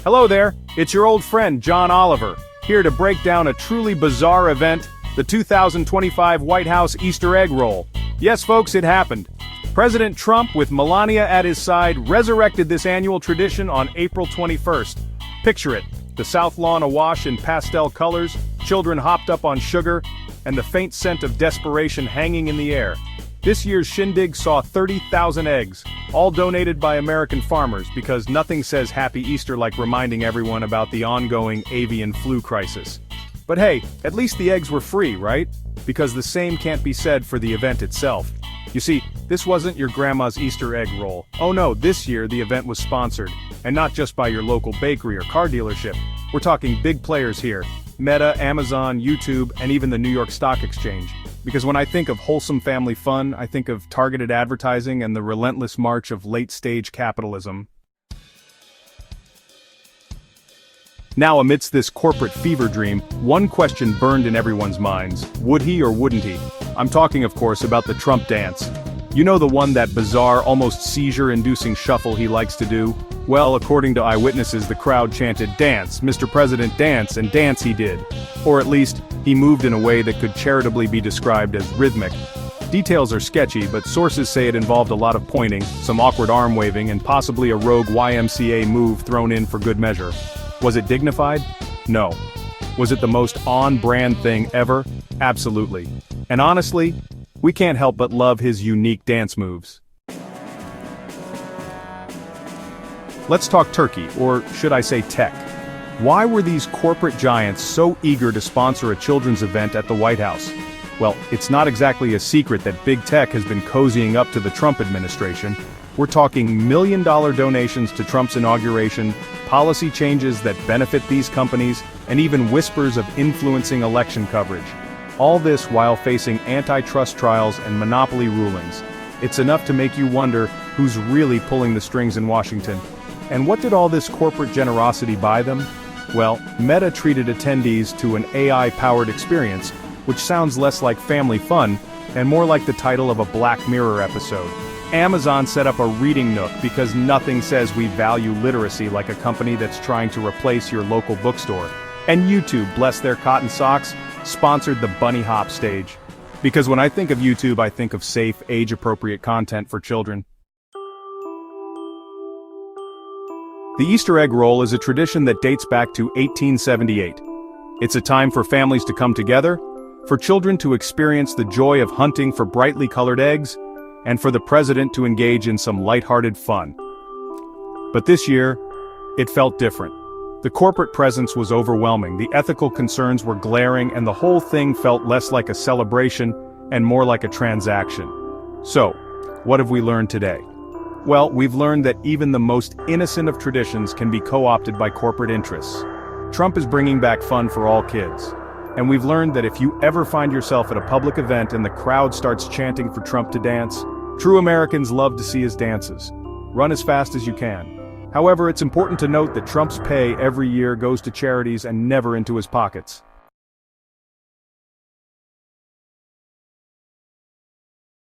Hello there, it's your old friend John Oliver, here to break down a truly bizarre event, the 2025 White House Easter egg roll. Yes folks, it happened. President Trump, with Melania at his side, resurrected this annual tradition on April 21st. Picture it, the South Lawn awash in pastel colors, children hopped up on sugar, and the faint scent of desperation hanging in the air. This year's shindig saw 30,000 eggs, all donated by American farmers because nothing says Happy Easter like reminding everyone about the ongoing avian flu crisis. But hey, at least the eggs were free, right? Because the same can't be said for the event itself. You see, this wasn't your grandma's Easter egg roll. Oh no, this year the event was sponsored, and not just by your local bakery or car dealership. We're talking big players here: Meta, Amazon, YouTube, and even the New York Stock Exchange. Because when I think of wholesome family fun, I think of targeted advertising and the relentless march of late-stage capitalism. Now, amidst this corporate fever dream, one question burned in everyone's minds: would he or wouldn't he? I'm talking, of course, about the Trump dance. You know, the one, that bizarre, almost seizure-inducing shuffle he likes to do? Well, according to eyewitnesses, the crowd chanted, "Dance, Mr. President, dance," and dance he did. Or at least, he moved in a way that could charitably be described as rhythmic. Details are sketchy, but sources say it involved a lot of pointing, some awkward arm waving, and possibly a rogue YMCA move thrown in for good measure. Was it dignified? No. Was it the most on-brand thing ever? Absolutely. And honestly, we can't help but love his unique dance moves. Let's talk Turkey, or should I say tech. Why were these corporate giants so eager to sponsor a children's event at the White House? Well, it's not exactly a secret that big tech has been cozying up to the Trump administration. We're talking million-dollar donations to Trump's inauguration, policy changes that benefit these companies, and even whispers of influencing election coverage. All this while facing antitrust trials and monopoly rulings. It's enough to make you wonder who's really pulling the strings in Washington. And what did all this corporate generosity buy them? Well, Meta treated attendees to an AI-powered experience, which sounds less like family fun, and more like the title of a Black Mirror episode. Amazon set up a reading nook because nothing says we value literacy like a company that's trying to replace your local bookstore. And YouTube, bless their cotton socks, sponsored the bunny hop stage. Because when I think of YouTube, I think of safe, age-appropriate content for children. The Easter egg roll is a tradition that dates back to 1878. It's a time for families to come together, for children to experience the joy of hunting for brightly colored eggs, and for the president to engage in some lighthearted fun. But this year, it felt different. The corporate presence was overwhelming, the ethical concerns were glaring, and the whole thing felt less like a celebration and more like a transaction. So, what have we learned today? Well, we've learned that even the most innocent of traditions can be co-opted by corporate interests. Trump is bringing back fun for all kids. And we've learned that if you ever find yourself at a public event and the crowd starts chanting for Trump to dance, true Americans love to see his dances. Run as fast as you can. However, it's important to note that Trump's pay every year goes to charities and never into his pockets.